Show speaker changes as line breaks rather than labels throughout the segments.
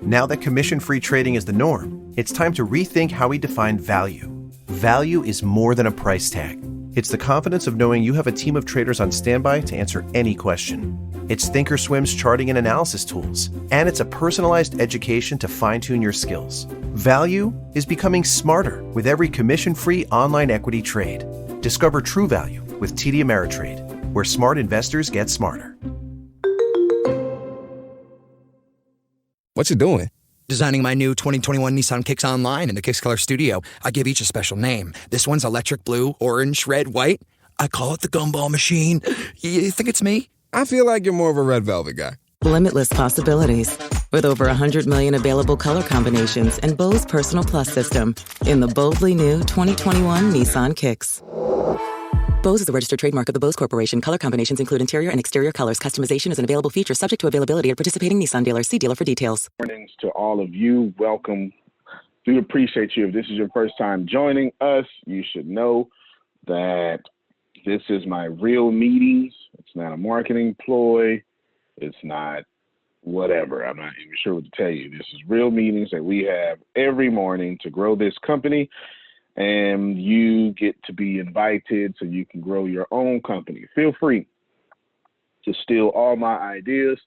Now that commission-free trading is the norm, it's time to rethink how we define value. Value is more than a price tag. It's the confidence of knowing you have a team of traders on standby to answer any question. It's thinkorswim's charting and analysis tools, and it's a personalized education to fine-tune your skills. Value is becoming smarter with every commission-free online equity trade. Discover true value with TD Ameritrade, where smart investors get smarter.
What you doing?
Designing my new 2021 Nissan Kicks Online in the Kicks Color Studio. I give each a special name. This one's electric blue, orange, red, white. I call it the gumball machine. You think it's me?
I feel like you're more of a red velvet guy.
Limitless possibilities. With over 100 million available color combinations and Bose Personal Plus system in the boldly new 2021 Nissan Kicks. Bose is a registered trademark of the Bose Corporation. Color combinations include interior and exterior colors. Customization is an available feature subject to availability at participating Nissan dealers. See dealer for details.
Mornings to all of you. Welcome. Do appreciate you. If this is your first time joining us, you should know that this is my real meetings. It's not a marketing ploy. It's not whatever. I'm not even sure what to tell you. This is real meetings that we have every morning to grow this company. And you get to be invited so you can grow your own company. Feel free to steal all my ideas,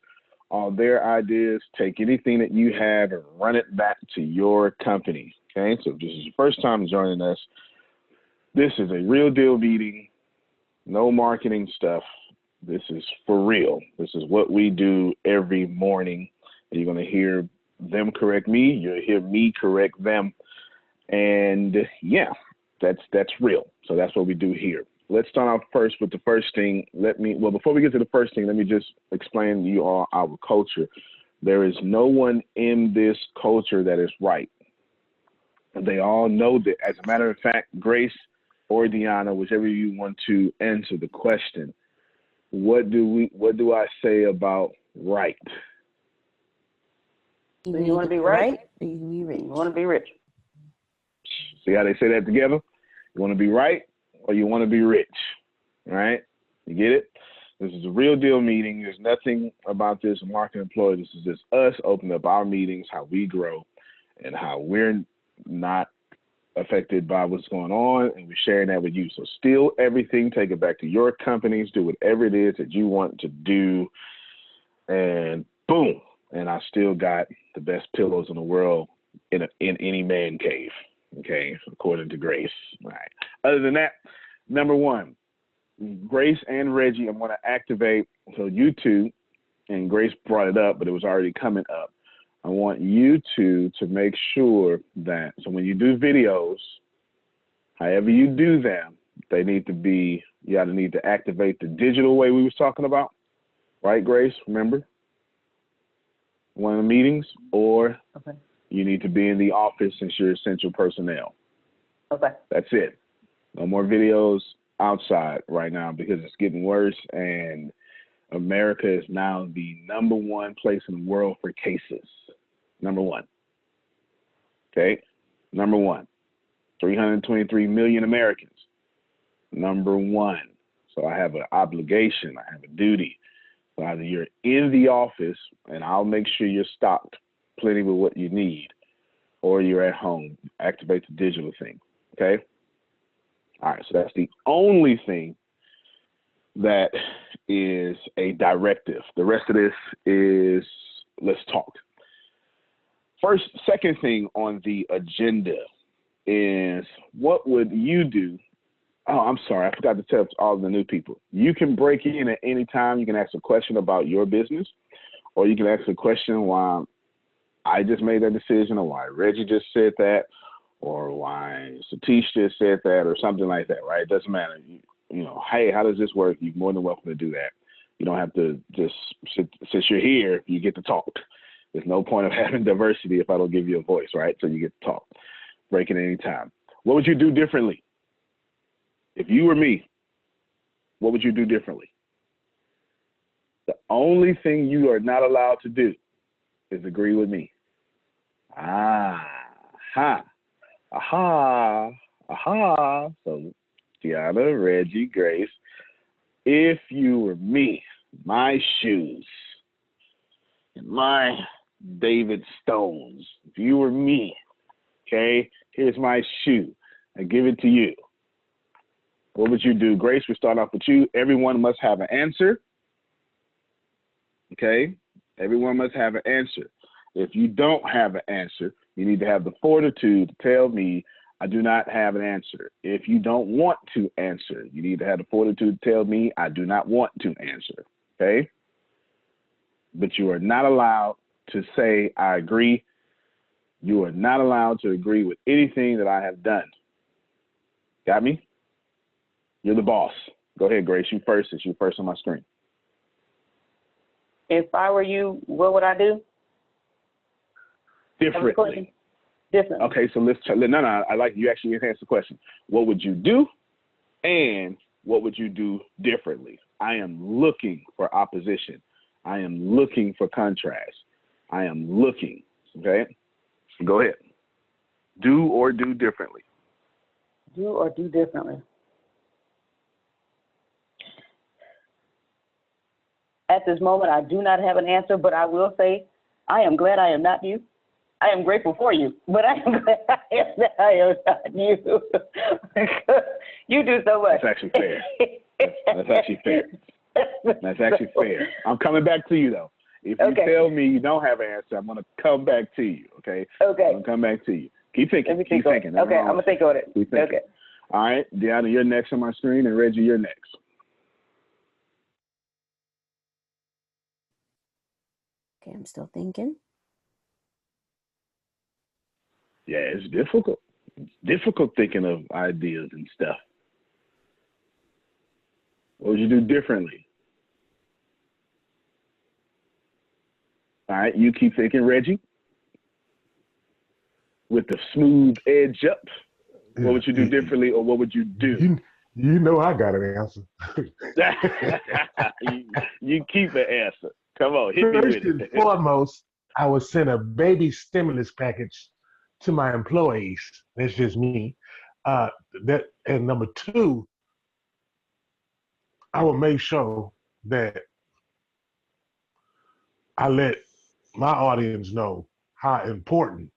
all their ideas, take anything that you have and run it back to your company. Okay, so if this is your first time joining us, this is a real deal meeting, no marketing stuff. This is for real. This is what we do every morning. You're going to hear them correct me. You'll hear me correct them. And yeah, that's real. So that's what we do here. Let's start off first with the first thing. Before we get to the first thing, let me just explain to you all our culture. There is no one in this culture that is right. They all know that. As a matter of fact, Grace or Deanna, whichever you want to answer the question, what do I say about right?
Do you want to be right? Or you want to be rich?
See how they say that together? You want to be right or you want to be rich, right? You get it? This is a real deal meeting. There's nothing about this market employee. This is just us opening up our meetings, how we grow and how we're not affected by what's going on, and we're sharing that with you. So steal everything, take it back to your companies, do whatever it is that you want to do, and boom. And I still got the best pillows in the world in any man cave. Okay, according to Grace. All right. Other than that, number one, Grace and Reggie, I'm going to activate. So you two, and Grace brought it up, but it was already coming up. I want you two to make sure that, so when you do videos, however you do them, they need to be, you got to need to activate the digital way we was talking about. Right, Grace? Remember? One of the meetings, or okay. You need to be in the office since you're essential personnel.
Okay.
That's it. No more videos outside right now because it's getting worse, and America is now the number one place in the world for cases. Number one. Okay? Number one. 323 million Americans. Number one. So I have an obligation. I have a duty. So either you're in the office, and I'll make sure you're stocked plenty with what you need, or you're at home. Activate the digital thing. Okay? All right. So that's the only thing that is a directive. The rest of this is let's talk. Second thing on the agenda is what would you do? Oh, I'm sorry. I forgot to tell all the new people. You can break in at any time. You can ask a question about your business, or you can ask a question why I just made that decision, or why Reggie just said that, or why Satish just said that, or something like that, right? It doesn't matter. You know, hey, how does this work? You're more than welcome to do that. You don't have to just since you're here, you get to talk. There's no point of having diversity if I don't give you a voice, right? So you get to talk. Break it any time. What would you do differently? If you were me, what would you do differently? The only thing you are not allowed to do is agree with me. Aha. So Deanna, Reggie, Grace, if you were me, my shoes, in my David Stones. If you were me, okay, here's my shoe. I give it to you. What would you do? Grace, we start off with you. Everyone must have an answer. Okay? Everyone must have an answer. If you don't have an answer, you need to have the fortitude to tell me, I do not have an answer. If you don't want to answer, you need to have the fortitude to tell me, I do not want to answer. Okay? But you are not allowed to say, I agree. You are not allowed to agree with anything that I have done. Got me? You're the boss. Go ahead, Grace. You first. It's you first on my screen.
If I were you, what would I do?
Differently.
Differently.
Okay, so no, I like you actually answer the question. What would you do? And what would you do differently? I am looking for opposition. I am looking for contrast. I am looking. Okay? Go ahead. Do or do differently.
Do or do differently. At this moment, I do not have an answer, but I will say I am glad I am not you. I am grateful for you, but I am glad I am not you. You do so much.
That's actually fair. That's actually fair. That's actually fair. I'm coming back to you, though. If you tell me you don't have an answer, I'm going to come back to you, okay?
Okay.
I'm going to come back to you. Keep thinking. Keep thinking.
Okay, I'm going to think on it. Okay.
All right, Deanna, you're next on my screen, and Reggie, you're next.
Okay, I'm still thinking.
Yeah, it's difficult. It's difficult thinking of ideas and stuff. What would you do differently? All right, you keep thinking, Reggie. With the smooth edge up, what would you do differently, or what would you do?
You know I got an answer.
you keep an answer. Come on, hit me with it.
First and foremost, I would send a baby stimulus package to my employees. That's just me. And number two, I would make sure that I let my audience know how important.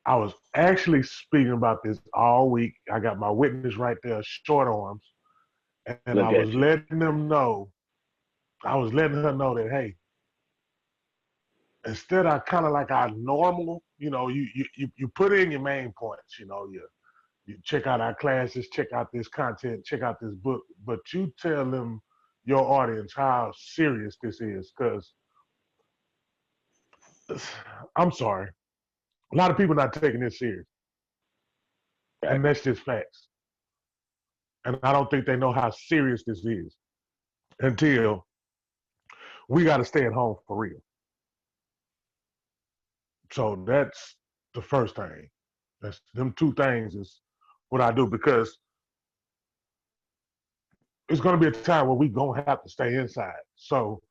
I was actually speaking about this all week. I got my witness right there, short arms, and I was letting them know. I was letting her know that, hey, instead of kind of like our normal, you put in your main points. You check out our classes, check out this content, check out this book, but you tell them, your audience, how serious this is, because I'm sorry, a lot of people not taking this serious. Right. And that's just facts. And I don't think they know how serious this is until we got to stay at home for real. So that's the first thing. That's them two things is what I do, because it's going to be a time where we're going to have to stay inside. So,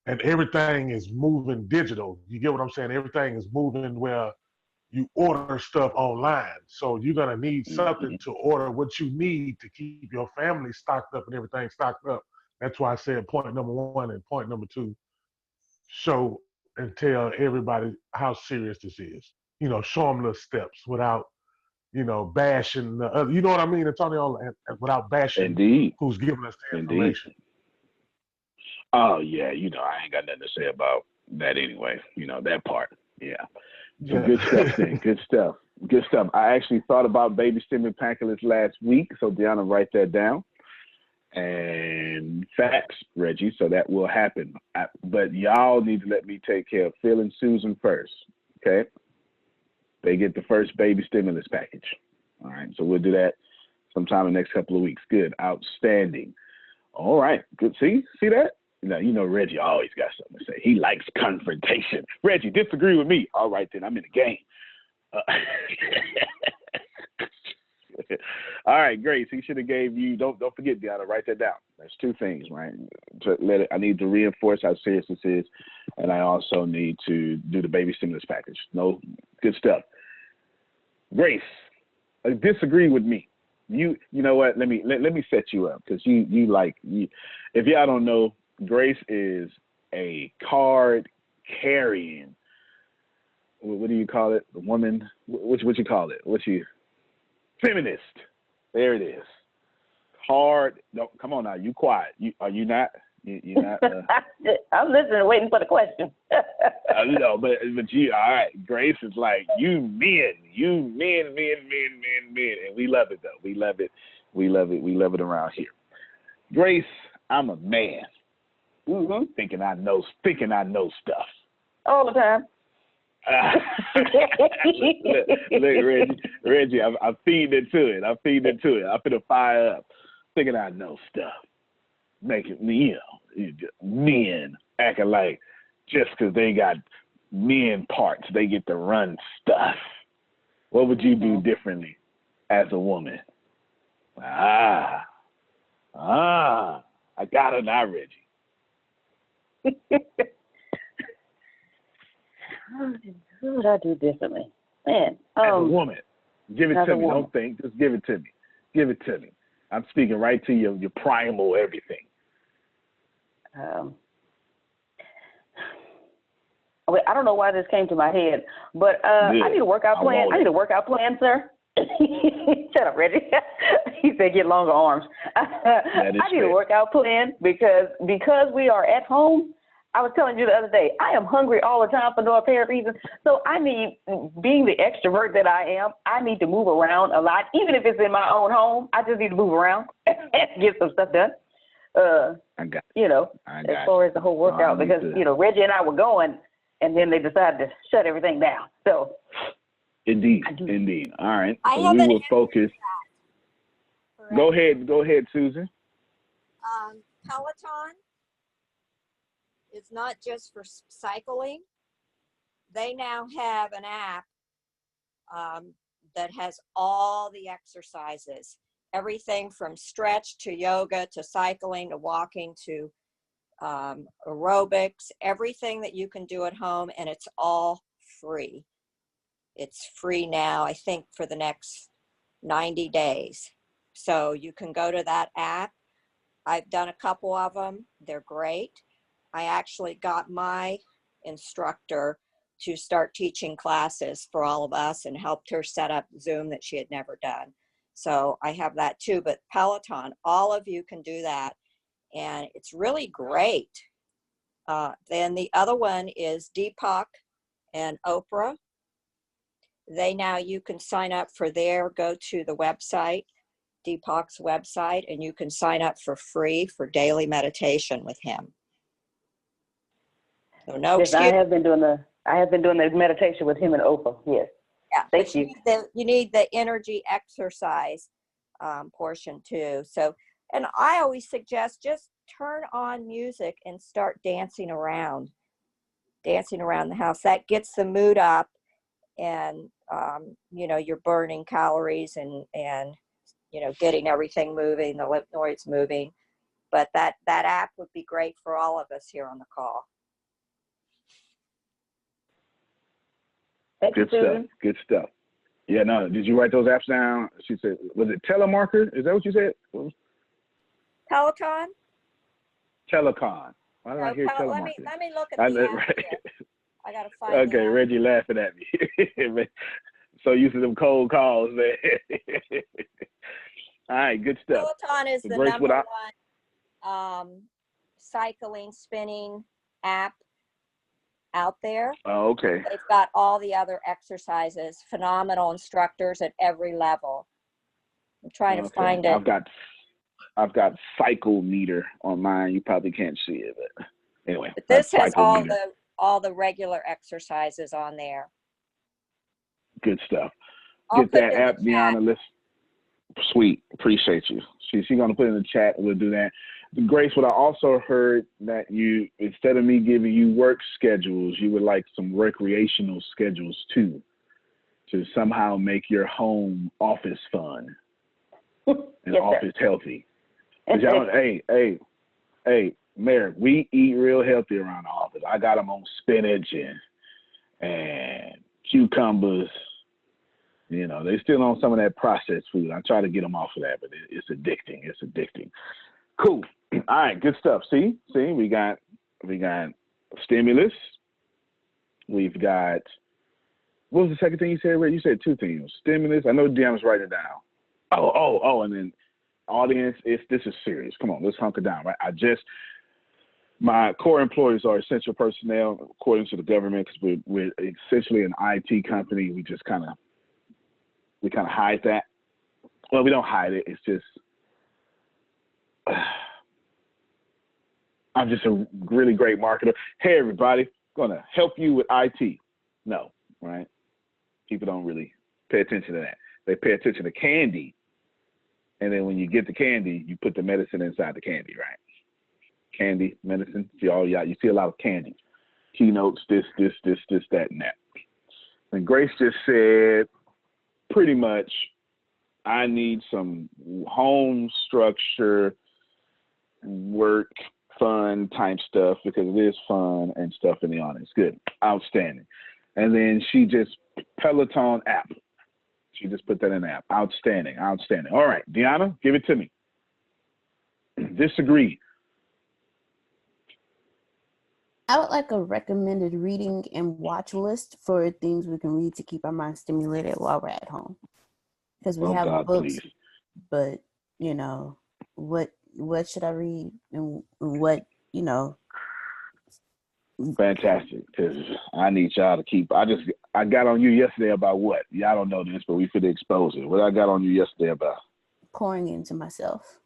and everything is moving digital. You get what I'm saying? Everything is moving where you order stuff online. So you're going to need something to order what you need to keep your family stocked up and everything stocked up. That's why I said point number one and point number two, show and tell everybody how serious this is. Show them little steps without, bashing the other. You know what I mean, Antonio? And without bashing
Indeed.
Who's giving us the information.
Oh, yeah. I ain't got nothing to say about that anyway. That part. Yeah. So good stuff, then. Good stuff. Good stuff. I actually thought about baby stimulus packages last week, so Deanna, write that down. And facts, Reggie, so that will happen. But y'all need to let me take care of Phil and Susan first, okay? They get the first baby stimulus package. All right, so we'll do that sometime in the next couple of weeks. Good, outstanding. All right, good. See that? Reggie always got something to say. He likes confrontation. Reggie, disagree with me. All right, then I'm in the game. All right, Grace. He should have gave you. Don't forget, Deanna. Write that down. That's two things, right? I need to reinforce how serious this is, and I also need to do the baby stimulus package. No, good stuff. Grace, disagree with me. You know what? Let me set you up, because you. If y'all don't know, Grace is a card carrying. What do you call it? The woman. What you call it? Feminist. There it is. Hard. No, come on now. You quiet. Are you not? You're not.
I'm listening, waiting for the question.
No, but you. All right. Grace is like you men, and we love it though. We love it. We love it around here. Grace, I'm a man.
Mm-hmm.
Thinking I know stuff.
All the time.
Look, Reggie, I'm feeding into it. I'm finna fire up. Thinking I know stuff. Making me, men acting like just because they got men parts, they get to run stuff. What would you do differently as a woman? I got it now, Reggie.
What would I do differently? Man,
as a woman, give it to me.
Woman.
Don't think. Just give it to me. Give it to me. I'm speaking right to your primal everything.
I don't know why this came to my head, but I need a workout plan. I need a workout plan, sir. Shut up, Reggie. He said get longer arms. I need a workout plan because we are at home. I was telling you the other day, I am hungry all the time for no apparent reason. So I need, being the extrovert that I am, I need to move around a lot. Even if it's in my own home, I just need to move around and get some stuff done. As far as the whole workout, because, Reggie and I were going, and then they decided to shut everything down. So.
Indeed. All right. So we will focus. Go ahead, Susan.
Peloton is not just for cycling. They now have an app that has all the exercises, everything from stretch to yoga to cycling to walking to aerobics, everything that you can do at home, and it's all free. It's free now, I think, for the next 90 days. So you can go to that app. I've done a couple of them. They're great. I actually got my instructor to start teaching classes for all of us and helped her set up Zoom that she had never done. So I have that too. But Peloton, all of you can do that. And it's really great. Then the other one is Deepak and Oprah. You can sign up for go to the website, Deepak's website, and you can sign up for free for daily meditation with him. So no excuse.
I have been doing the meditation with him and Oprah. Yes.
Yeah.
Thank you.
You need the energy exercise portion too. So, and I always suggest just turn on music and start dancing around the house. That gets the mood up, and you're burning calories and getting everything moving, the lymph nodes moving. But that app would be great for all of us here on the call.
Good stuff. Yeah, no, did you write those apps down? She said, was it Telemarker? Is that what you said?
Peloton?
Telecon. Why did I hear Telemarker?
Let me look at the app here. I got to find it.
Okay, Reggie laughing at me. So used to them cold calls, man. All right, good stuff.
Peloton is the number one cycling, spinning app out there.
Oh, okay.
They've got all the other exercises, phenomenal instructors at every level. I'm trying to find it.
I've got Cycle Meter on mine. You probably can't see it, but anyway.
But this has all the regular exercises on there.
Good stuff. Get that app, Deanna. Let's sweet. Appreciate you. She's gonna put it in the chat. We'll do that. Grace, what I also heard that you, instead of me giving you work schedules, you would like some recreational schedules too, to somehow make your home office fun and office healthy. Hey, Mayor, we eat real healthy around the office. I got them on spinach and cucumbers. They still on some of that processed food. I try to get them off of that, but it's addicting. Cool. All right, good stuff. See, we got stimulus, We've got, what was the second thing you said, Ray? You said two things. Stimulus. I know Deanna's writing it down. And then audience, this is serious. Come on, let's hunker down, right? My core employees are essential personnel according to the government because we're essentially an IT company. We kind of hide that. Well, we don't hide it. It's just, I'm just a really great marketer. Hey, everybody, gonna help you with IT. No, right? People don't really pay attention to that. They pay attention to candy. And then when you get the candy, you put the medicine inside the candy, right? Candy, medicine. You see a lot of candy. Keynotes, this, that, and that. And Grace just said, pretty much, I need some home structure, work, fun type stuff because it is fun and stuff in the audience. Good. Outstanding. And then she just, Peloton app. She just put that in the app. Outstanding. All right, Deanna, give it to me. Disagree.
I would like a recommended reading and watch list for things we can read to keep our minds stimulated while we're at home. Because we have
God,
books,
please.
but what should I read and what
Fantastic, because I need y'all to keep. I got on you yesterday about what? Y'all don't know this, but we could expose it. What I got on you yesterday about?
pouring into myself.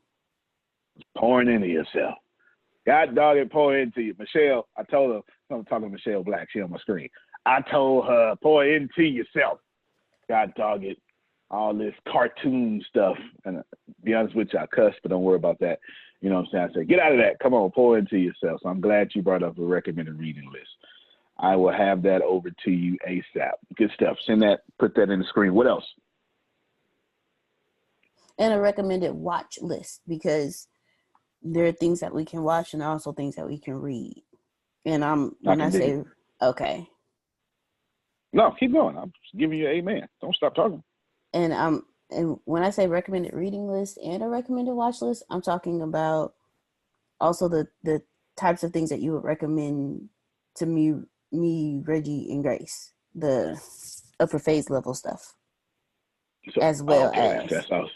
Pouring into yourself. God dog it, pour into you. Michelle, I told her, I'm talking to Michelle Black, she on my screen. I told her, pour into yourself. God dog it. All this cartoon stuff. And to be honest with you, I cuss, but don't worry about that. You know what I'm saying? I said, get out of that. Come on, pour into yourself. So I'm glad you brought up a recommended reading list. I will have that over to you ASAP. Good stuff. Send that, put that in the screen. What else?
And a recommended watch list, because there are things that we can watch and also things that we can read. And okay.
No, keep going. I'm just giving you amen. Don't stop talking.
And when I say recommended reading list and a recommended watch list, I'm talking about also the types of things that you would recommend to me, Reggie, and Grace, the upper phase level stuff, as well as.
That's awesome.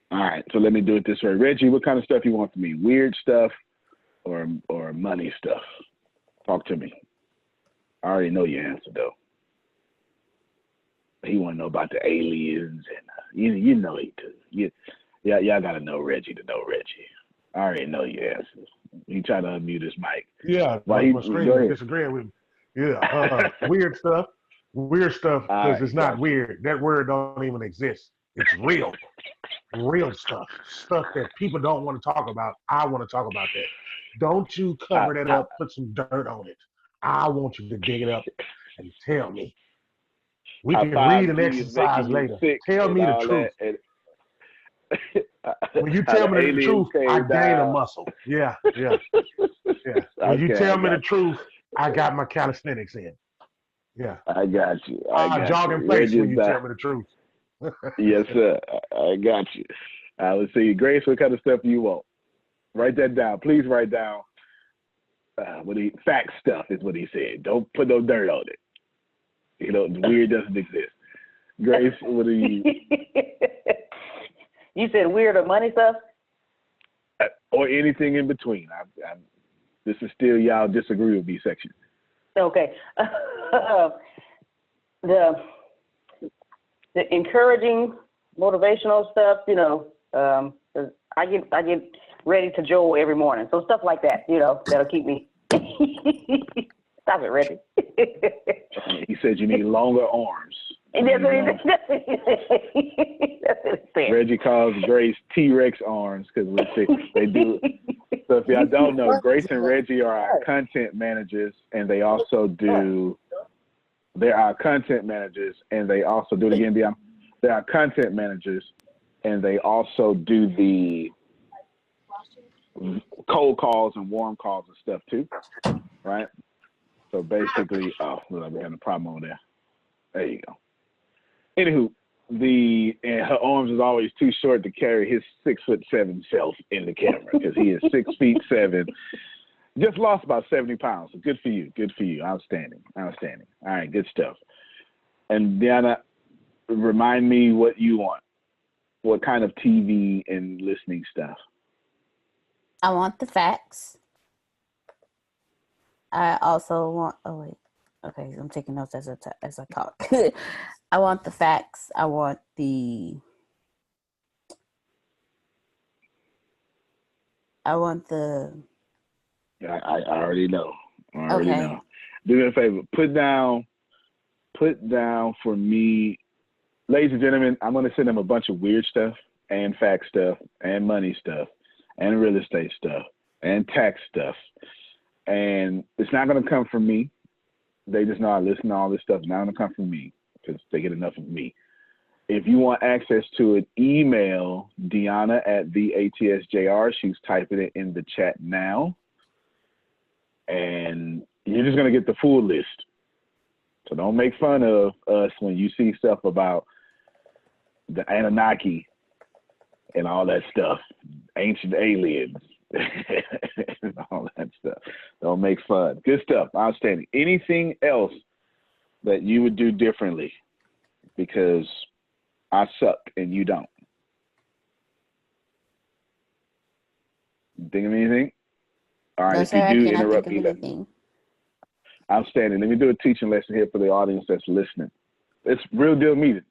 All right, so let me do it this way. Reggie, what kind of stuff you want from me? Weird stuff or money stuff? Talk to me. I already know your answer, though. He want to know about the aliens, and you know he do. Y'all got to know Reggie to know Reggie. I already know your answer. He tried to unmute his mic.
Yeah, my screen is disagreeing with me. Yeah, weird stuff. Weird stuff, because it's not weird. That word don't even exist. It's real. Real stuff. Stuff that people don't want to talk about. I want to talk about that. Don't you cover that up, put some dirt on it. I want you to dig it up and tell me. We can read and exercise later. Tell me the truth. When you tell me the truth, I gain a muscle. Yeah. When you tell me the truth, I got my calisthenics in. Yeah.
I got you.
Jog in place when you tell me the truth.
Yes, sir. I got you. Let's see. Grace, what kind of stuff do you want? Write that down. Please write down fact stuff is what he said. Don't put no dirt on it. You know, weird doesn't exist. Grace, what do you?
You said weird or money stuff?
Or anything in between. This is still y'all disagree with me section.
Okay. The encouraging, motivational stuff, I get ready to Joel every morning. So stuff like that, that'll keep me. Stop it, Reggie.
He said you need longer arms.
That's what he said.
Reggie calls Grace T-Rex arms because they do. So if y'all don't know, Grace and Reggie are our content managers, and they also do. They're our content managers, and they also do it again. They're our content managers, and they also do the cold calls and warm calls and stuff too, right? So basically, we're having a problem over there. There you go. Anywho, and her arms is always too short to carry his 6'7" self in the camera because he is 6'7". Just lost about 70 pounds. Good for you. Good for you. Outstanding. Outstanding. All right, good stuff. And Deanna, remind me what you want. What kind of TV and listening stuff?
I want the facts. I also want. Oh wait. Okay, I'm taking notes as I talk. I want the facts. I want the. I
already know. I already
Okay.
know. Do me a favor. Put down for me, ladies and gentlemen. I'm going to send them a bunch of weird stuff and fact stuff and money stuff and real estate stuff and tax stuff. And it's not going to come from me. They just know I listen to all this stuff. It's not going to come from me because they get enough of me. If you want access to it, email Deanna at the ATSJR. She's typing it in the chat now. And you're just going to get the full list. So don't make fun of us when you see stuff about the Anunnaki and all that stuff, ancient aliens, and all that stuff. Don't make fun. Good stuff. Outstanding. Anything else that you would do differently? Because I suck and you don't. Think of anything? All right,
No,
if
sir,
you
I
do
cannot
interrupt
think of
me,
anything.
outstanding. Let me do a teaching lesson here for the audience that's listening. It's real deal meeting.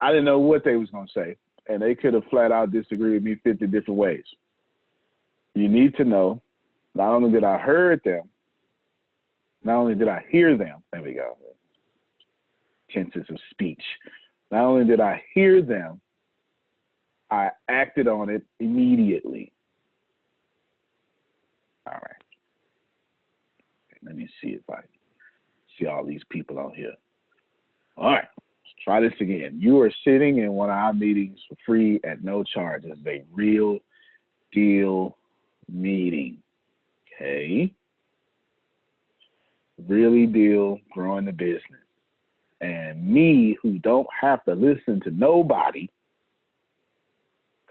I didn't know what they was going to say, and they could have flat out disagreed with me 50 different ways. You need to know, not only did I heard them, not only did I hear them, there we go, tenses of speech. Not only did I hear them, I acted on it immediately. All right. Let me see if I see all these people on here. All right, let's try this again. You are sitting in one of our meetings for free at no charge. It's a real deal meeting, okay? Really deal growing the business. And me, who don't have to listen to nobody,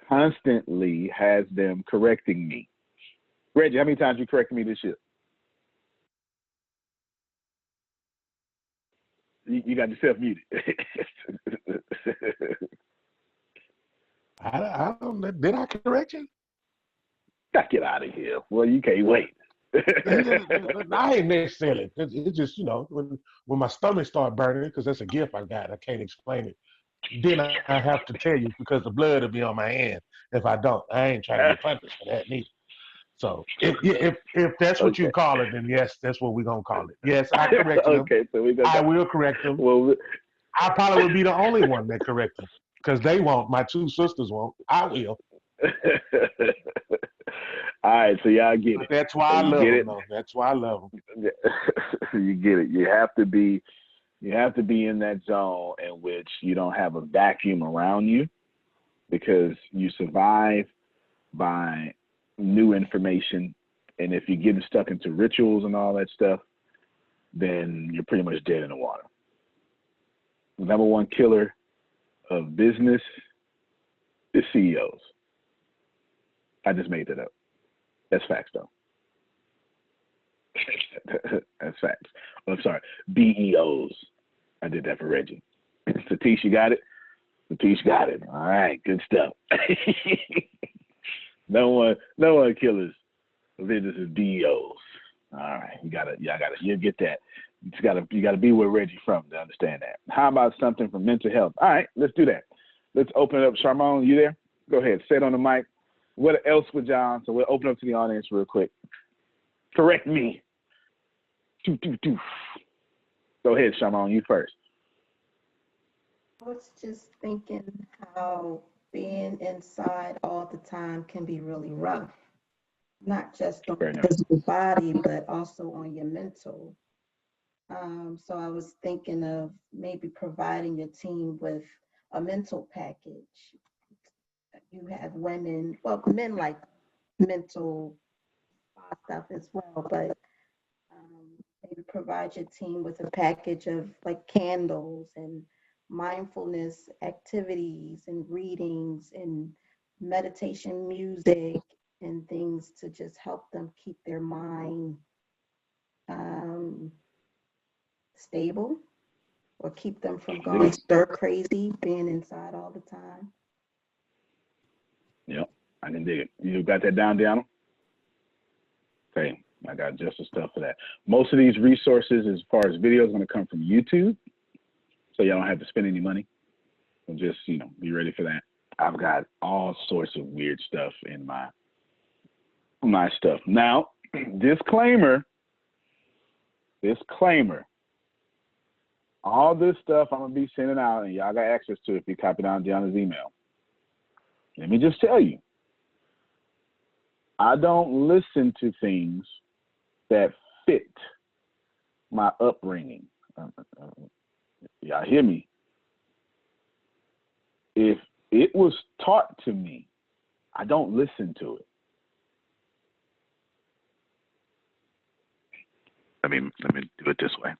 constantly has them correcting me. Reggie, how many times you corrected me this year? You got yourself muted.
I don't. Did I correct you?
Get out of here. Well, you can't wait.
I ain't necessarily. It's just, you know, when my stomach start burning, because that's a gift I got. I can't explain it. Then I have to tell you because the blood will be on my hand if I don't. I ain't trying to get punished for that neither. So if that's what you call it, then yes, that's what we're gonna call it. Yes, I corrected them.
Okay, so we're gonna.
I will correct them.
Well,
I probably would be the only one that correct them because they won't. My two sisters won't. I will.
All right, so y'all get
But
it.
that's why I love them, though. That's why I love them.
You get it. You have to be in that zone in which you don't have a vacuum around you, because you survive by new information. And if you're getting stuck into rituals and all that stuff, then you're pretty much dead in the water. The number one killer of business is CEOs. I just made that up. That's facts, though. That's facts. Oh, I'm sorry. BEOs. I did that for Reggie. Satish, you got it? Satish got it. All right, good stuff. No one killers of business is BEOs. All right, you got it. You'll get that. You gotta be where Reggie from to understand that. How about something for mental health? All right, let's do that. Let's open it up. Charmone, you there? Go ahead. Say it on the mic. What else would John? So we'll open up to the audience real quick. Correct me. Go ahead, Charmone. You first.
I was just thinking how being inside all the time can be really rough, not just on your physical body, but also on your mental. So I was thinking of maybe providing your team with a mental package. You have women, well, men like mental stuff as well, but maybe provide your team with a package of like candles and mindfulness activities and readings and meditation music and things to just help them keep their mind stable, or keep them from going stir crazy, being inside all the time.
Yep, I can dig it. You got that down, Deanna? Okay, I got just the stuff for that. Most of these resources, as far as videos, are going to come from YouTube, so y'all don't have to spend any money. So just, be ready for that. I've got all sorts of weird stuff in my stuff. Now, disclaimer, all this stuff I'm going to be sending out, and y'all got access to it if you copy down Deanna's email. Let me just tell you, I don't listen to things that fit my upbringing. Y'all hear me? If it was taught to me, I don't listen to it. Let me do it this way.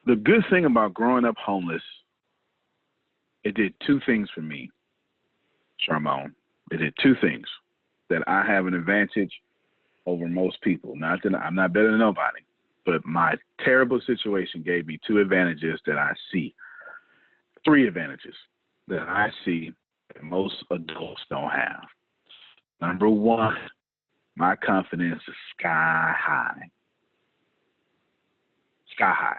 The good thing about growing up homeless, it did two things for me, Charmone. It did two things that I have an advantage over most people. Not that I'm not better than nobody, but my terrible situation gave me two advantages that I see. Three advantages that I see that most adults don't have. Number one, my confidence is sky high. Sky high.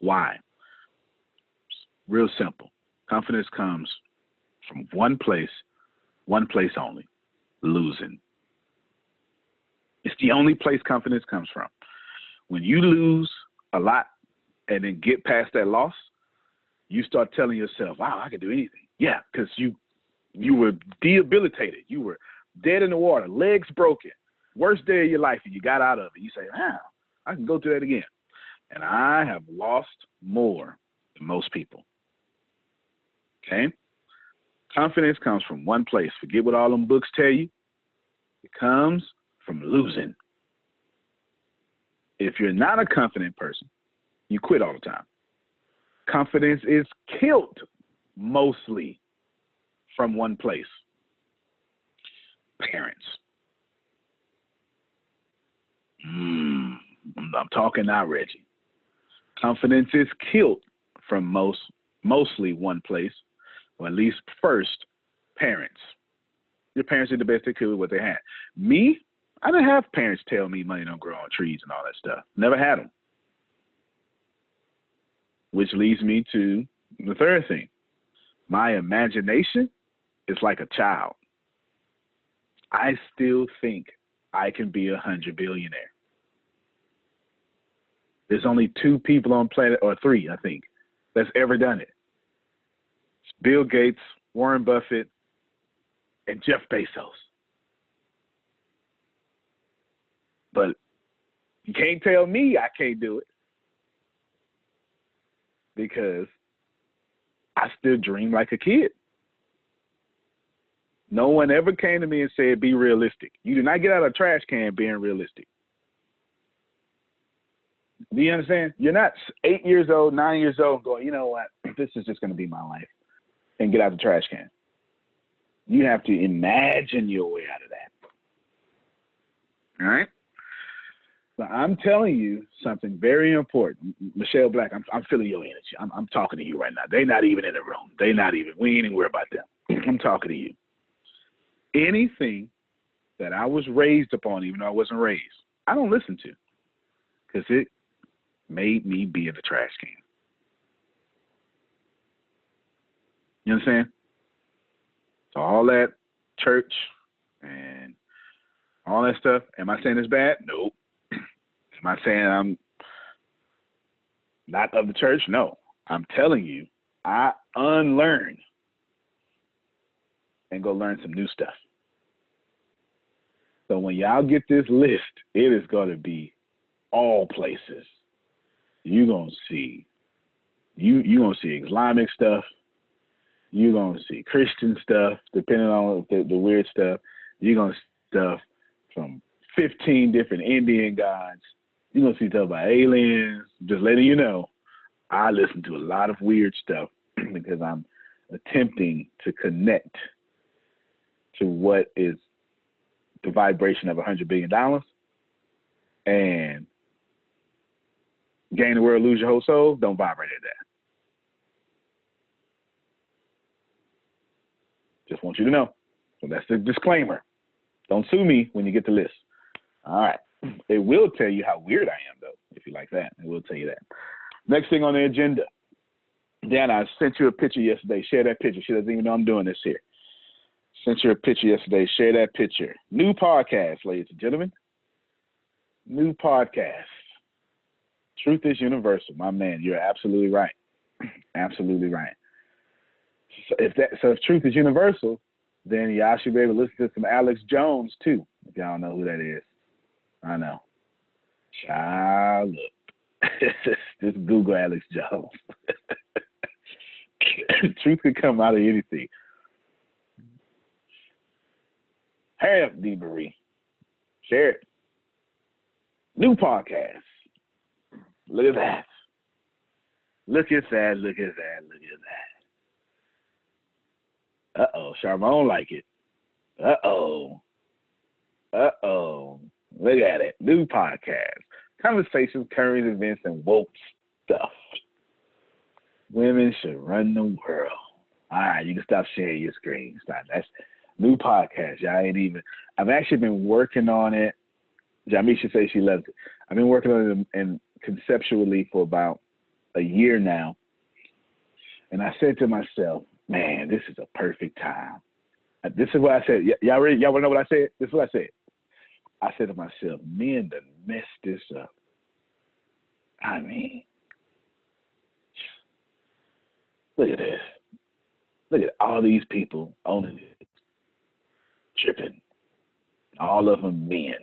Why? Real simple. Confidence comes from one place only, losing. It's the only place confidence comes from. When you lose a lot and then get past that loss, you start telling yourself, wow, I can do anything. Yeah, because you were debilitated. You were dead in the water, legs broken, worst day of your life, and you got out of it. You say, wow, I can go through that again. And I have lost more than most people. Okay? Confidence comes from one place. Forget what all them books tell you. It comes from losing. If you're not a confident person, you quit all the time. Confidence is killed mostly from one place. Parents. I'm talking now, Reggie. Confidence is killed from mostly one place, or at least first, parents. Your parents did the best they could with what they had. Me, I didn't have parents tell me money don't grow on trees and all that stuff. Never had them. Which leads me to the third thing. My imagination is like a child. I still think I can be 100 billionaire. There's only two people on planet, or three, I think, that's ever done it. It's Bill Gates, Warren Buffett, and Jeff Bezos. But you can't tell me I can't do it, because I still dream like a kid. No one ever came to me and said, be realistic. You do not get out of a trash can being realistic. Do you understand? You're not 8 years old, 9 years old going, you know what, this is just going to be my life, and get out the trash can. You have to imagine your way out of that. All right? So I'm telling you something very important. Michelle Black, I'm feeling your energy. I'm talking to you right now. They're not even in the room. We ain't even worried about them. I'm talking to you. Anything that I was raised upon, even though I wasn't raised, I don't listen to, because it made me be in the trash can. You understand? So all that church and all that stuff, am I saying it's bad? Nope. Am I saying I'm not of the church? No. I'm telling you, I unlearn and go learn some new stuff. So when y'all get this list, it is going to be all places. You're going to see, you're going to see Islamic stuff. You're going to see Christian stuff, depending on the weird stuff. You're going to see stuff from 15 different Indian gods. You're going to see stuff about aliens. Just letting you know, I listen to a lot of weird stuff because I'm attempting to connect to what is the vibration of $100 billion and gain the world, lose your whole soul, don't vibrate at that. Just want you to know. So that's the disclaimer. Don't sue me when you get the list. All right. It will tell you how weird I am, though, if you like that. It will tell you that. Next thing on the agenda. Dan, I sent you a picture yesterday. Share that picture. She doesn't even know I'm doing this here. Sent you a picture yesterday. Share that picture. New podcast, ladies and gentlemen. New podcast. Truth is universal. My man, you're absolutely right. Absolutely right. So if truth is universal, then y'all should be able to listen to some Alex Jones too. If y'all know who that is. I know. Child, look. Just Google Alex Jones. Truth could come out of anything. Hurry up, D. Marie. Share it. New podcast. Look at that. Look at that. Look at that. Look at that. Uh-oh. Charmone like it. Uh-oh. Uh-oh. Look at it. New podcast. Conversations, current events, and woke stuff. Women should run the world. All right, you can stop sharing your screen. Stop. That's new podcast. Y'all ain't even. I've actually been working on it. Jamisha says she loves it. I've been working on it and conceptually for about a year now. And I said to myself, man, this is a perfect time. This is what I said. Y'all ready? Y'all want to know what I said? This is what I said. I said to myself, men done messed this up. I mean, look at this. Look at all these people owning it, tripping. All of them men.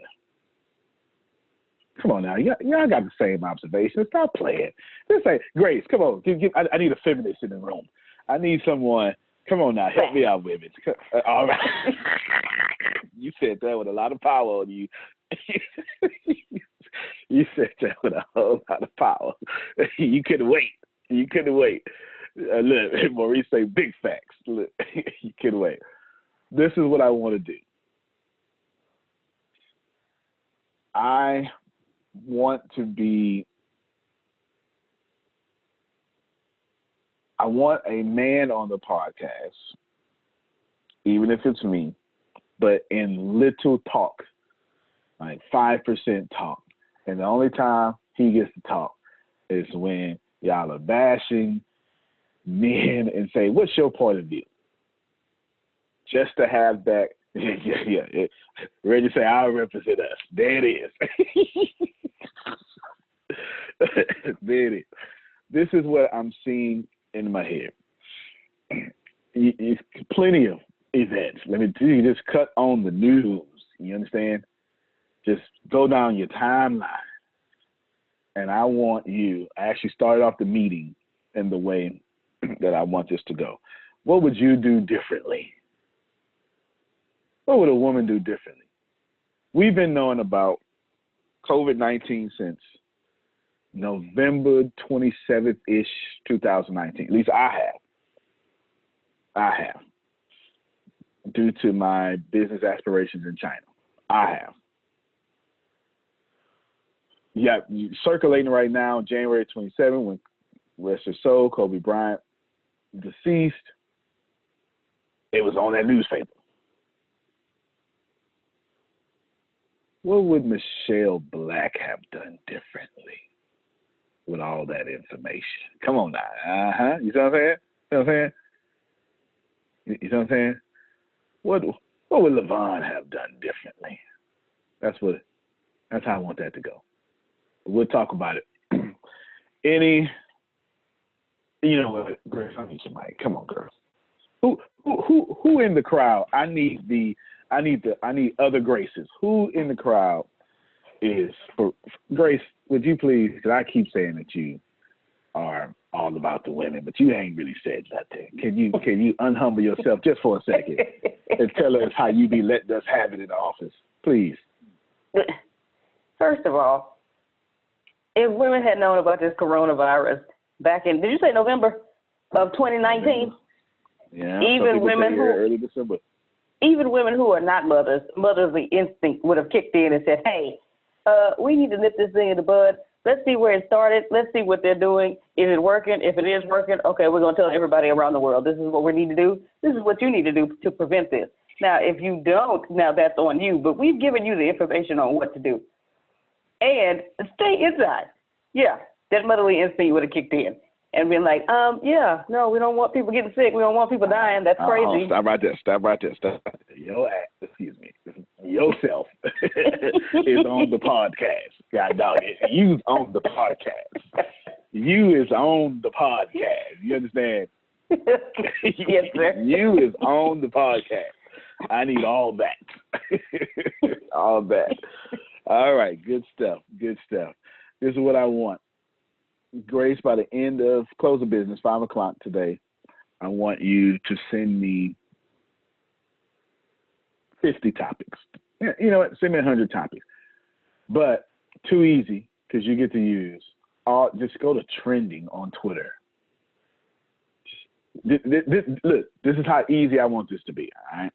Come on now, y'all got the same observation. Stop playing. Just say, Grace, come on. I need a feminist in the room. I need someone. Come on now, help me out, women. All right. You said that with a lot of power on you. You said that with a whole lot of power. You couldn't wait. You couldn't wait. Look, Maurice say big facts. Look, you couldn't wait. This is what I want to do. I want a man on the podcast, even if it's me, but in little talk, like 5% talk. And the only time he gets to talk is when y'all are bashing men and say, what's your point of view? Just to have that, yeah. Ready to say, I'll represent us. There it is. There it is. This is what I'm seeing in my head. It's plenty of events. Let me do. You just cut on the news. You understand? Just go down your timeline. And I want you, I actually started off the meeting in the way that I want this to go. What would you do differently? What would a woman do differently? We've been knowing about COVID-19 since November 27th-ish, 2019. At least I have. Due to my business aspirations in China. I have. Yeah, circulating right now, January 27th, when rest his soul, Kobe Bryant, deceased. It was on that newspaper. What would Michelle Black have done differently with all that information? Come on now. You see what I'm saying? You know what I'm saying? You know what I'm saying? What would LaVon have done differently? That's how I want that to go. We'll talk about it. You know what, Grace, I need your mic. Come on, girl. Who in the crowd? I need other Graces. Who in the crowd is for Grace? Would you please? Because I keep saying that you are all about the women, but you ain't really said nothing. Can you unhumble yourself just for a second and tell us how you be letting us have it in the office, please?
First of all, if women had known about this coronavirus back in, did you say November of 2019?
Yeah.
Even women who
early December.
even women who are not mothers, motherly instinct would have kicked in and said, hey, we need to nip this thing in the bud. Let's see where it started. Let's see what they're doing. Is it working? If it is working, okay, we're going to tell everybody around the world, this is what we need to do. This is what you need to do to prevent this. Now, if you don't, now that's on you. But we've given you the information on what to do. And stay inside. Yeah, that motherly instinct would have kicked in and been like, yeah, no, we don't want people getting sick. We don't want people dying. That's crazy.
Stop right there. Your ass, excuse me, yourself is on the podcast. God dog it. You's on the podcast. You is on the podcast. You understand?
Yes, sir.
You is on the podcast. I need all that. All that. All right, good stuff. This is what I want. Grace, by the end of close of business, 5 o'clock today, I want you to send me 50 topics. You know what? Send me 100 topics. But too easy because you get to use just go to trending on Twitter. Look, this is how easy I want this to be. All right.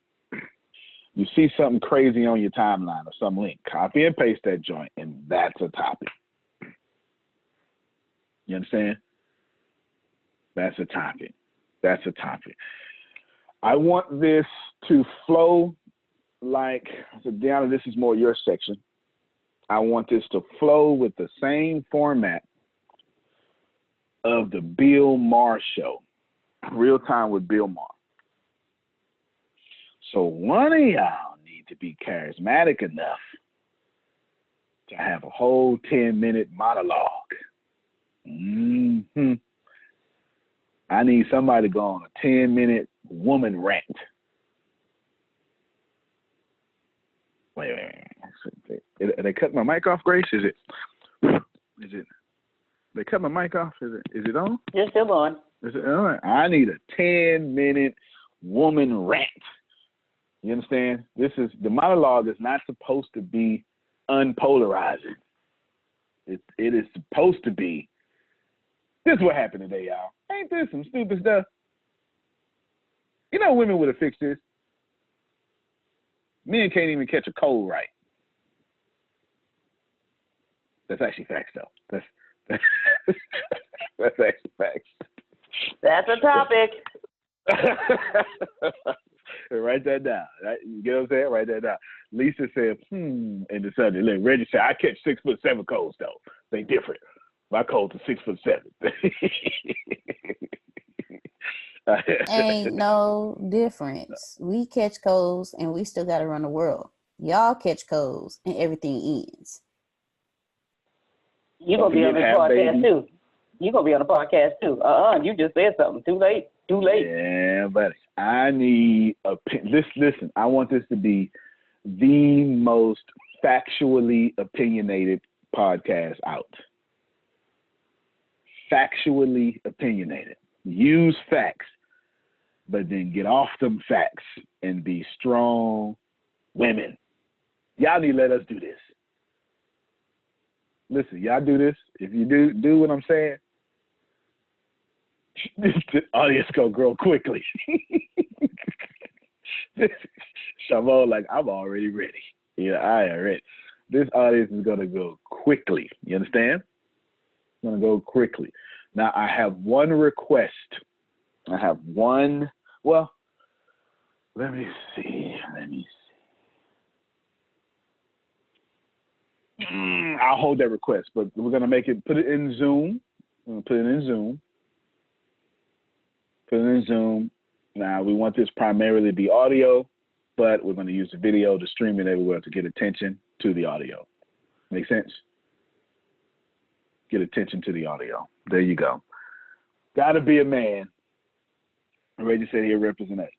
You see something crazy on your timeline or some link, copy and paste that joint, and that's a topic. You understand? That's a topic. I want this to flow like, so Deanna, this is more your section. I want this to flow with the same format of the Bill Maher show, Real Time with Bill Maher. So one of y'all need to be charismatic enough to have a whole 10-minute monologue. Mm-hmm. I need somebody to go on a 10-minute woman rant. Wait. They cut my mic off, Grace? Is it? They cut my mic off? Is it on?
You're still on.
Is it all right? I need a 10-minute woman rant. You understand? The monologue is not supposed to be unpolarizing. It is supposed to be, this is what happened today, y'all. Ain't this some stupid stuff? You know women would have fixed this. Men can't even catch a cold right. That's actually facts, though. That's actually facts.
That's a topic.
Write that down. Right? You get what I'm saying? Write that down. Lisa said, in the Sunday. Look, Reggie said, I catch 6'7" colds, though. They different. My colds are 6'7".
Ain't no difference. We catch colds and we still gotta run the world. Y'all catch colds and everything ends.
You're gonna be on the podcast too. You're gonna be on the podcast too. You just said something. Too late.
Yeah, buddy. I need listen, I want this to be the most factually opinionated podcast out. Factually opinionated. Use facts, but then get off them facts and be strong women. Y'all need to let us do this. Listen, y'all do this. If you do what I'm saying, the audience gonna grow quickly. Shamon, like, I'm already ready. Yeah, I am ready. This audience is gonna go quickly. You understand? It's gonna go quickly. Now, I have one request. Well, let me see. I'll hold that request, but we're gonna put it in Zoom. Now, we want this primarily to be audio, but we're gonna use the video to stream it everywhere to get attention to the audio. Make sense? Get attention to the audio. There you go. Gotta be a man. Reggie said he'll represent us.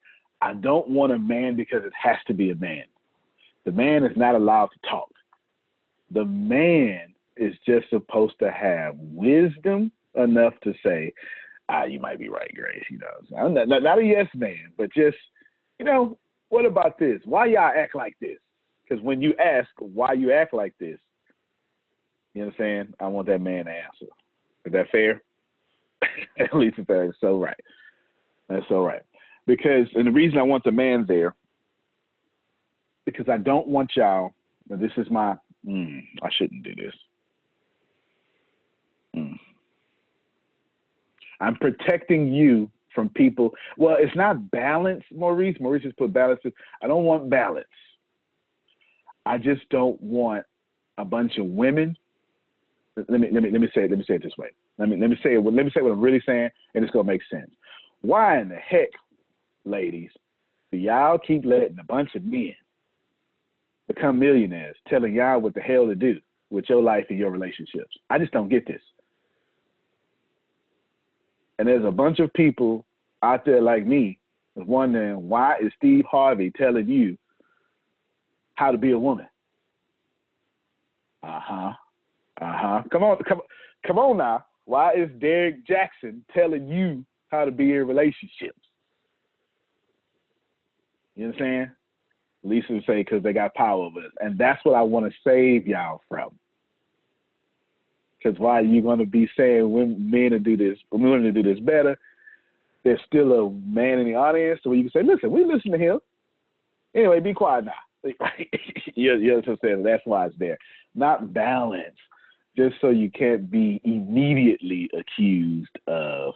I don't want a man because it has to be a man. The man is not allowed to talk. The man is just supposed to have wisdom enough to say, you might be right, Grace. You know, I'm not a yes man, but just, what about this? Why y'all act like this? Because when you ask why you act like this, you know what I'm saying? I want that man to answer. Is that fair? At least that's so right. That's so right. Because, and the reason I want the man there because I don't want y'all, this is my, I shouldn't do this. I'm protecting you from people. Well, it's not balance, Maurice. Maurice just put balance. I don't want balance. I just don't want a bunch of women. Let me say it this way. Let me say what I'm really saying, and it's gonna make sense. Why in the heck, ladies, do y'all keep letting a bunch of men become millionaires, telling y'all what the hell to do with your life and your relationships? I just don't get this. And there's a bunch of people out there like me wondering, why is Steve Harvey telling you how to be a woman? Come on now. Why is Derek Jackson telling you how to be in relationships? You understand? Lisa would say, because they got power over us. And that's what I want to save y'all from. Because why are you going to be saying men to do this, women to do this better? There's still a man in the audience, so you can say, listen, we listen to him. Anyway, be quiet now. You're just saying that's why it's there. Not balance, just so you can't be immediately accused of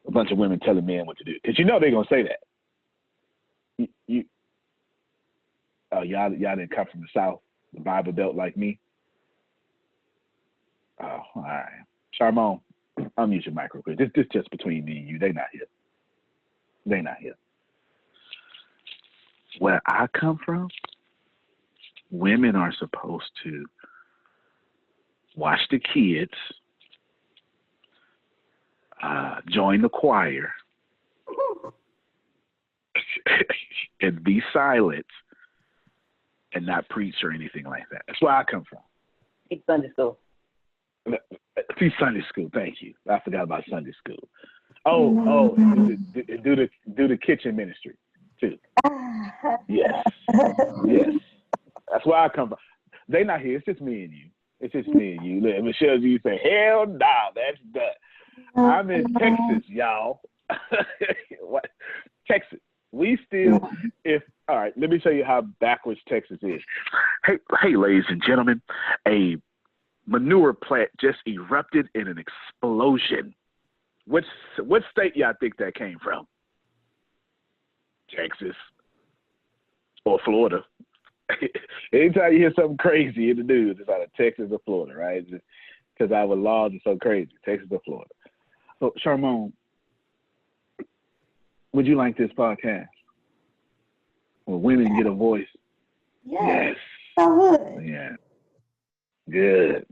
a bunch of women telling men what to do. Because you know they're going to say that. Y'all didn't come from the South, the Bible Belt like me. Oh, all right. Charmon, unmute your mic real quick. This just between me and you. They not here. Where I come from, women are supposed to watch the kids, join the choir, and be silent and not preach or anything like that. That's where I come from.
It's Sunday school.
See, Sunday school. Thank you. I forgot about Sunday school. Do the kitchen ministry too. Yes. That's where I come from. They not here. It's just me and you. Look, Michelle, you say, hell nah, that's done. I'm in Texas, y'all. What? Texas. We still, all right, let me show you how backwards Texas is. Hey, ladies and gentlemen, a manure plant just erupted in an explosion. What state y'all think that came from? Texas or Florida. Anytime you hear something crazy in the news, it's either Texas or Florida, right? Because our laws are so crazy, Texas or Florida. So, Charmon, would you like this podcast? Where women get a voice?
Yes. I would.
Yeah. Good.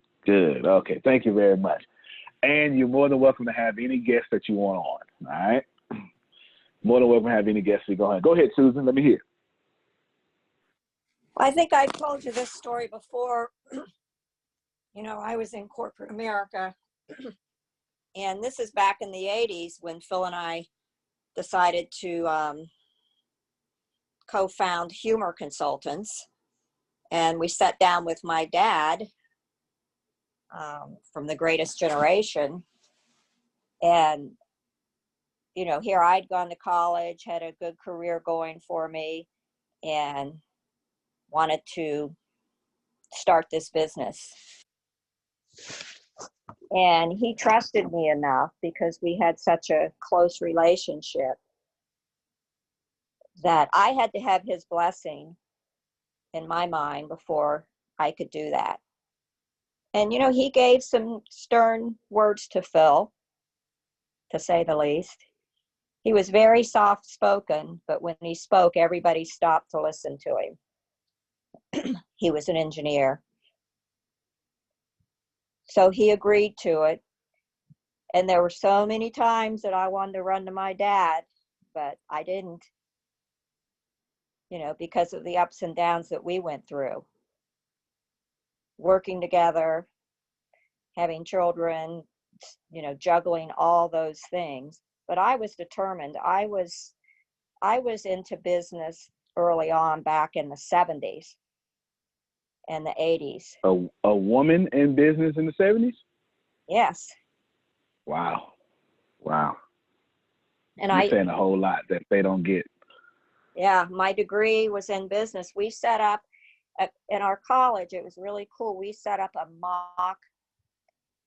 Okay, thank you very much. And you're more than welcome to have any guests that you want on, all right? More than welcome to have any guests. Go ahead. Go ahead, Susan. Let me hear.
I think I told you this story before. I was in corporate America, and this is back in the 80s when Phil and I decided to co-found Humor Consultants. And we sat down with my dad from The Greatest Generation. And, here I'd gone to college, had a good career going for me, and wanted to start this business. And he trusted me enough, because we had such a close relationship, that I had to have his blessing in my mind before I could do that. And, he gave some stern words to Phil, to say the least. He was very soft-spoken, but when he spoke, everybody stopped to listen to him. He was an engineer. So he agreed to it. And there were so many times that I wanted to run to my dad, but I didn't, because of the ups and downs that we went through. Working together, having children, juggling all those things. But I was determined. I was into business early on, back in the 70s and the 80s.
A woman in business in the 70s?
Yes.
Wow.
And
You're saying a whole lot that they don't get.
Yeah, my degree was in business. We set up in our college, it was really cool. We set up a mock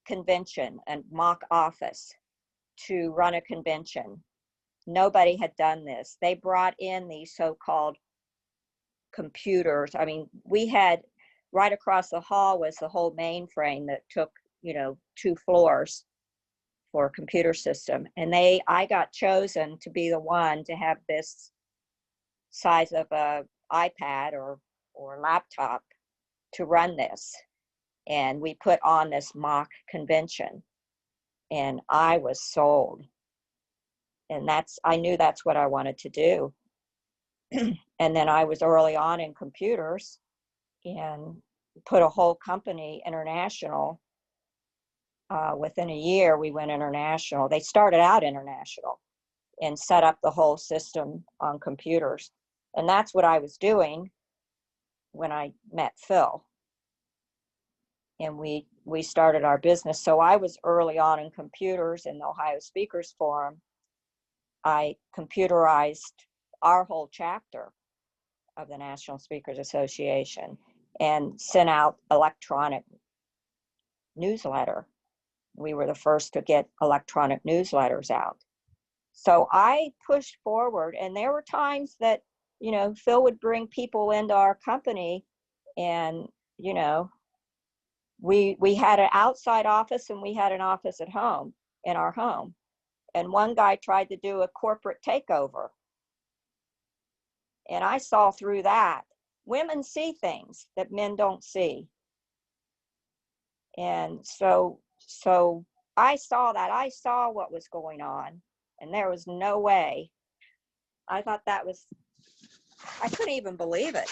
convention and mock office to run a convention. Nobody had done this. They brought in these so-called computers. I mean, we had right across the hall was the whole mainframe that took, 2 floors for a computer system. And I got chosen to be the one to have this size of a iPad or laptop to run this. And we put on this mock convention, and I was sold. And I knew that's what I wanted to do. And then I was early on in computers and put a whole company international. Within a year, we went international. They started out international and set up the whole system on computers. And that's what I was doing when I met Phil. And we started our business. So I was early on in computers in the Ohio Speakers Forum. I computerized our whole chapter of the National Speakers Association and sent out electronic newsletter. We were the first to get electronic newsletters out. So I pushed forward, and there were times that, Phil would bring people into our company, and, we had an outside office and we had an office at home, in our home. And one guy tried to do a corporate takeover. And I saw through that. Women see things that men don't see. And so I saw that. I saw what was going on, and there was no way. I thought I couldn't even believe it.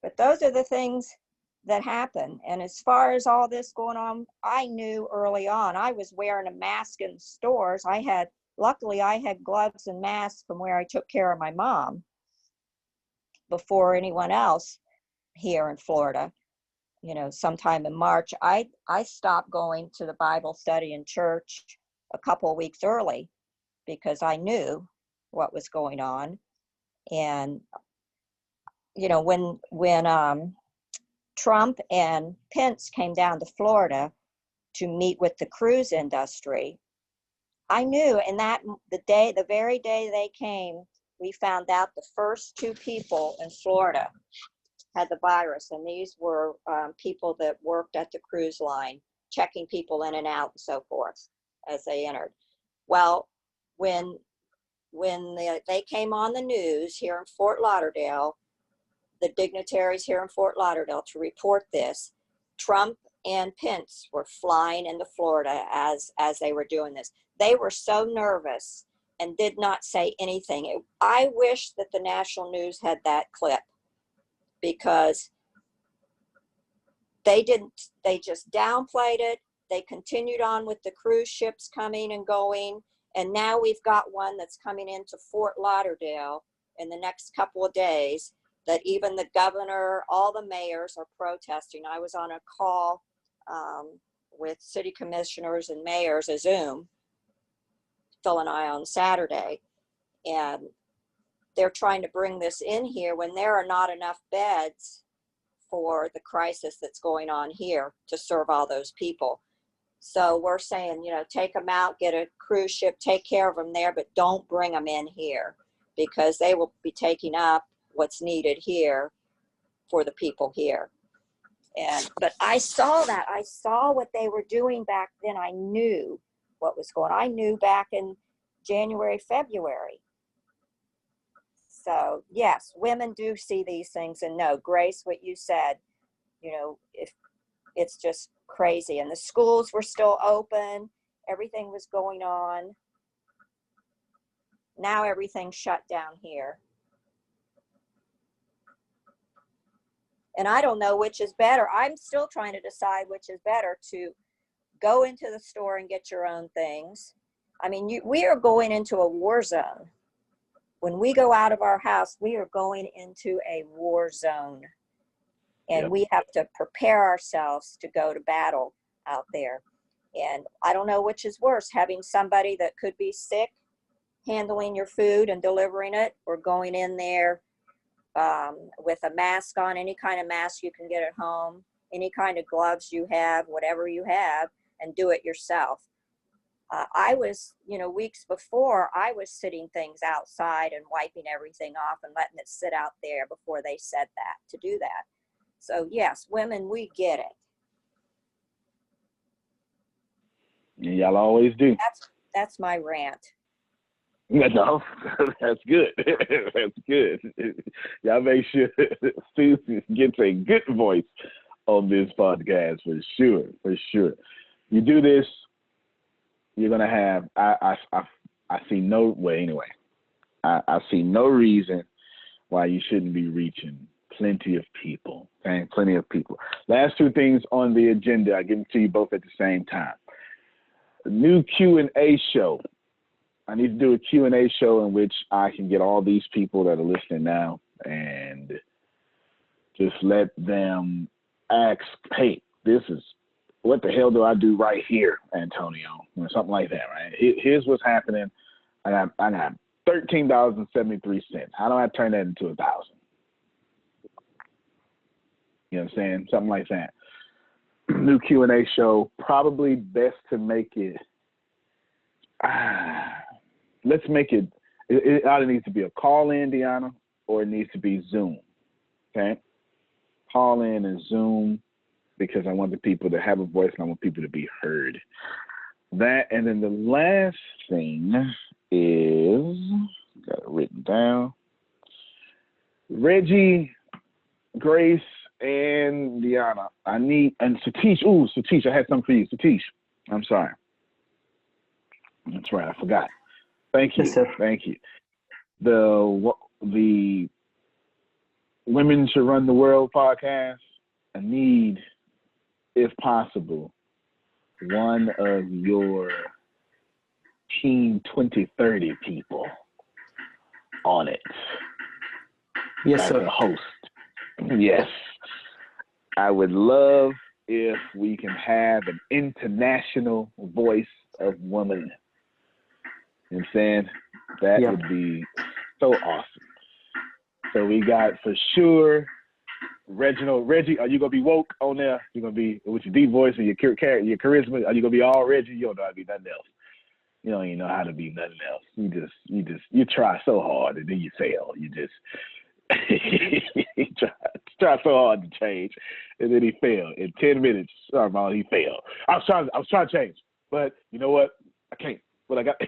But those are the things that happen. And as far as all this going on, I knew early on. I was wearing a mask in stores. Luckily, I had gloves and masks from where I took care of my mom before anyone else here in Florida. Sometime in March, I stopped going to the Bible study in church a couple of weeks early because I knew what was going on. And, when Trump and Pence came down to Florida to meet with the cruise industry, I knew. And the very day they came, we found out the first 2 people in Florida had the virus. And these were people that worked at the cruise line, checking people in and out and so forth as they entered. Well, when they came on the news here in Fort Lauderdale, the dignitaries here in Fort Lauderdale to report this, Trump and Pence were flying into Florida as they were doing this. They were so nervous and did not say anything. I wish that the national news had that clip, because they just downplayed it. They continued on with the cruise ships coming and going. And now we've got one that's coming into Fort Lauderdale in the next couple of days, that even the governor, all the mayors are protesting. I was on a call with city commissioners and mayors, a Zoom, Phil and I, on Saturday, and they're trying to bring this in here when there are not enough beds for the crisis that's going on here to serve all those people. So we're saying, take them out, get a cruise ship, take care of them there, but don't bring them in here, because they will be taking up what's needed here for the people here. But I saw that. I saw what they were doing back then. I knew what was going on. I knew back in January, February. So yes, women do see these things and know. Grace, what you said, if it's just crazy. And the schools were still open. Everything was going on. Now everything's shut down here. And I don't know which is better. I'm still trying to decide which is better, to go into the store and get your own things. I mean, we are going into a war zone. When we go out of our house, we are going into a war zone. And
Yep.
we have to prepare ourselves to go to battle out there. And I don't know which is worse, having somebody that could be sick handling your food and delivering it, or going in there with a mask on, any kind of mask you can get at home, any kind of gloves you have, whatever you have, and do it yourself. I was, weeks before, I was sitting things outside and wiping everything off and letting it sit out there before they said that, to do that. So yes, women, we get it.
Y'all always do.
That's my rant.
No, that's good. That's good. Y'all make sure Susan gets a good voice on this podcast for sure. For sure. You do this, you're gonna have. I see no way anyway. I see no reason why you shouldn't be reaching plenty of people. Okay? Plenty of people. Last two things on the agenda. I give them to you both at the same time. A new Q&A show. I need to do a Q&A show in which I can get all these people that are listening now and just let them ask, hey, this is, what the hell do I do right here, Antonio? Or something like that, right? Here's what's happening. I got $13.73. How do I turn that into $1,000? You know what I'm saying? Something like that. New Q&A show. Probably best to make it, let's make it, it either needs to be a call-in, Deanna, or it needs to be Zoom, okay? Call-in and Zoom, because I want the people to have a voice and I want people to be heard. That, and then the last thing is, got it written down, Reggie, Grace, and Deanna, and Satish. Ooh, Satish, I had something for you. Satish, I'm sorry. That's right, I forgot. Thank you.
Yes, sir.
Thank you. The Women Should Run the World podcast, I need, if possible, one of your Team 2030 people on it.
Yes,
as
sir.
a host. Yes. I would love if we can have an international voice of woman. You know what I'm saying? That would be so awesome. So we got for sure Reggie, are you gonna be woke on there? You're gonna be with your deep voice and your charisma, are you gonna be all Reggie? You don't know how to be nothing else. You don't even know how to be nothing else. You try so hard and then you fail. You just he try so hard to change, and then he failed. In 10 minutes, sorry, Mom, he failed. I was trying to change, but you know what? I can't. But I got.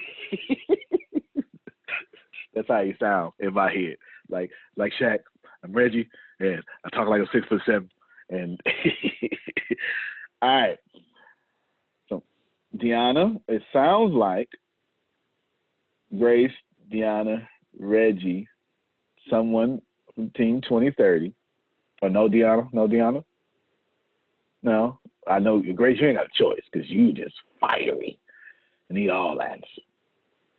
That's how he sound in my head. Like Shaq, I'm Reggie, and I talk like I'm 6'7", and all right. So Deanna, it sounds like Grace, Deanna, Reggie, someone from Team 2030. Or no, Deanna? No. I know, Grace, you ain't got a choice because you just fiery. I need all answers.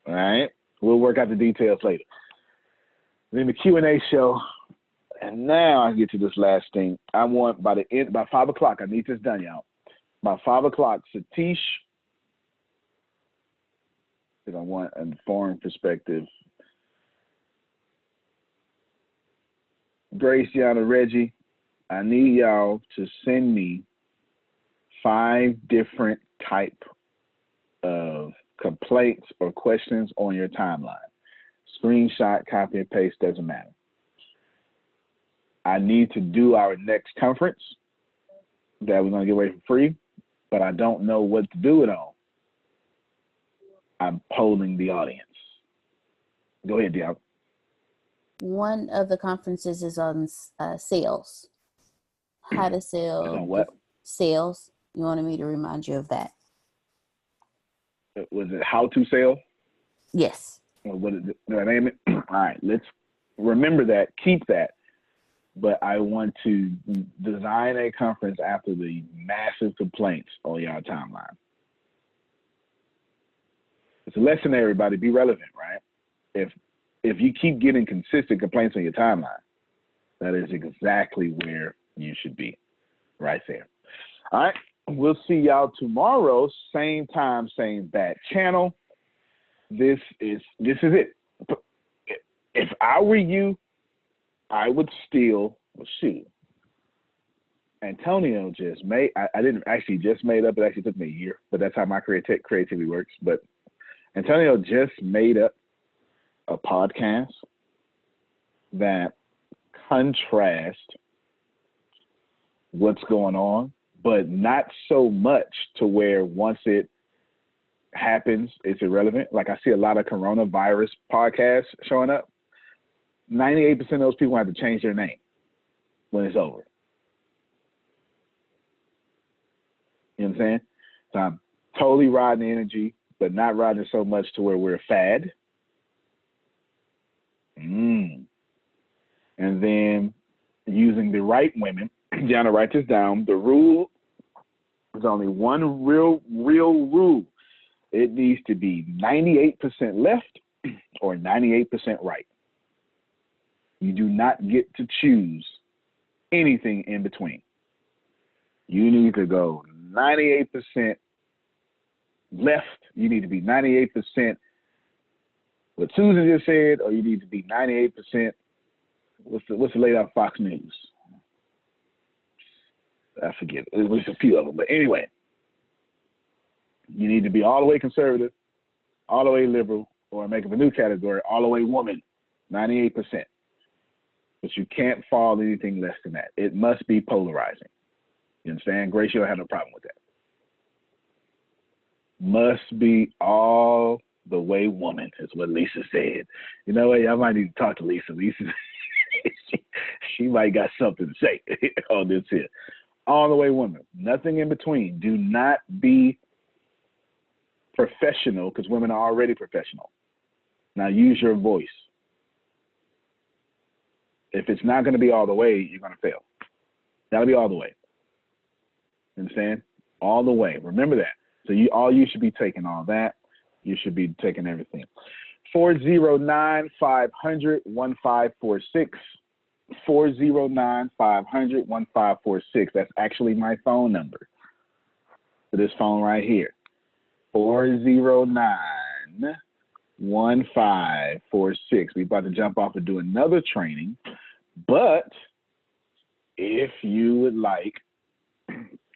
All right? We'll work out the details later. Then the Q&A show. And now I get to this last thing. I want by 5 o'clock, I need this done, y'all. By 5 o'clock, Satish, because I want a foreign perspective. Grace, Deanna, Reggie, I need y'all to send me 5 different type of complaints or questions on your timeline. Screenshot, copy and paste, doesn't matter. I need to do our next conference that we're going to give away for free, but I don't know what to do it on. I'm polling the audience. Go ahead, Deanna.
One of the conferences is on sales. How to sell.
On what?
Sales. You wanted me to remind you of that.
Was it how to sell?
Yes.
Or what is it? Did I name it? All right, let's remember that, keep that. But I want to design a conference after the massive complaints on your timeline. It's a lesson, everybody. Be relevant, right? If you keep getting consistent complaints on your timeline, that is exactly where you should be, right there. All right, we'll see y'all tomorrow, same time, same bad channel. This is it. If I were you, I would still shoot. Antonio just made. I didn't actually just made up. It actually took me a year, but that's how my creativity works. But Antonio just made up a podcast that contrasts what's going on, but not so much to where once it happens, it's irrelevant. Like I see a lot of coronavirus podcasts showing up. 98% of those people have to change their name when it's over. You know what I'm saying? So I'm totally riding the energy, but not riding it so much to where we're a fad. And then using the right women. Gianna, write this down. The rule, there's only one real rule. It needs to be 98% left or 98% right. You do not get to choose anything in between. You need to go 98% left. You need to be 98% what Susan just said, or you need to be 98%. What's the lady on Fox News? I forget. It was a few of them, but anyway, you need to be all the way conservative, all the way liberal, or make up a new category, all the way woman, 98%. But you can't fall anything less than that. It must be polarizing. You understand? Grace, you don't have no problem with that. Must be all the way woman, is what Lisa said. You know what? I might need to talk to Lisa. Lisa, she might got something to say on this here. All the way woman. Nothing in between. Do not be professional, because women are already professional. Now use your voice. If it's not going to be all the way, you're going to fail. That'll be all the way. You understand? All the way. Remember that. So you should be taking all that. You should be taking everything. 409-500-1546. 409-500-1546. That's actually my phone number for this phone right here. 409-1546. We're about to jump off and do another training. But if you would like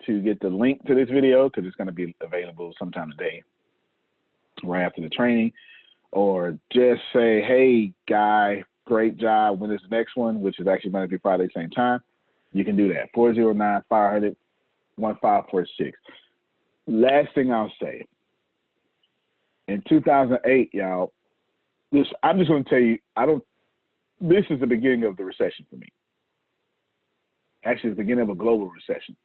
to get the link to this video, because it's going to be available sometime today, right after the training, or just say, hey, guy, great job, when this next one, which is actually going to be Friday, same time, you can do that. 409-500-1546. Last thing I'll say, in 2008, y'all, I'm just going to tell you, this is the beginning of the recession for me. Actually, it's the beginning of a global recession,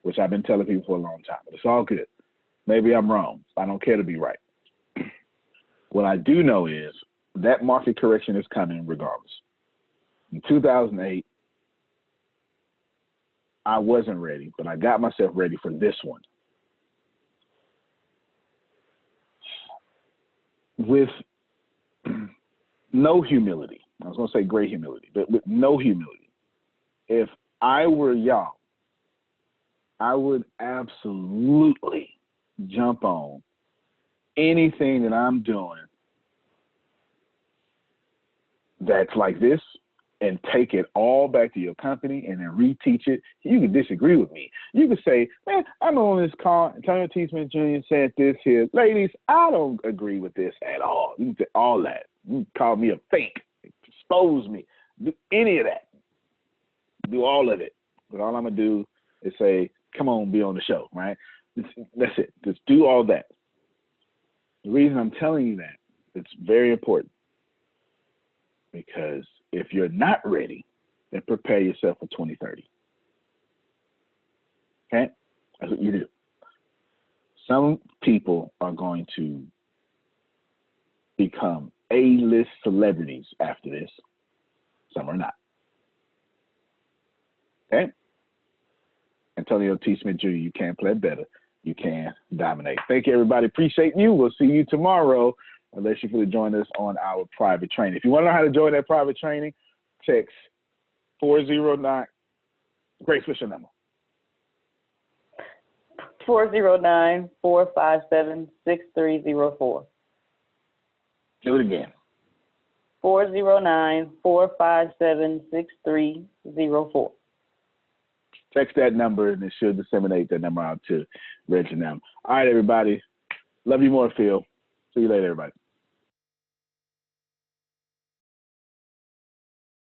which I've been telling people for a long time, but it's all good. Maybe I'm wrong. I don't care to be right. What I do know is that market correction is coming regardless. In 2008, I wasn't ready, but I got myself ready for this one. With no humility. I was going to say great humility, but with no humility. If I were y'all, I would absolutely jump on anything that I'm doing that's like this and take it all back to your company and then reteach it. You can disagree with me. You can say, man, I'm on this call. Antonio T. Smith Jr. said this here. Ladies, I don't agree with this at all. You can say all that. You can call me a fake. Expose me. Do any of that. Do all of it. But all I'm going to do is say, come on, be on the show, right? That's it. Just do all that. The reason I'm telling you that, it's very important. Because if you're not ready, then prepare yourself for 2030. Okay? That's what you do. Some people are going to become A-list celebrities after this. Some are not. Okay? Antonio T. Smith Jr., you can play better. You can dominate. Thank you, everybody. Appreciate you. We'll see you tomorrow, unless you could join us on our private training. If you want to know how to join that private training, text 409. Grace, what's your number?
409-457-6304.
Do it again.
409-457-6304.
Text that number, and it should disseminate that number out to Reg and them. All right, everybody. Love you more, Phil. See you later, everybody.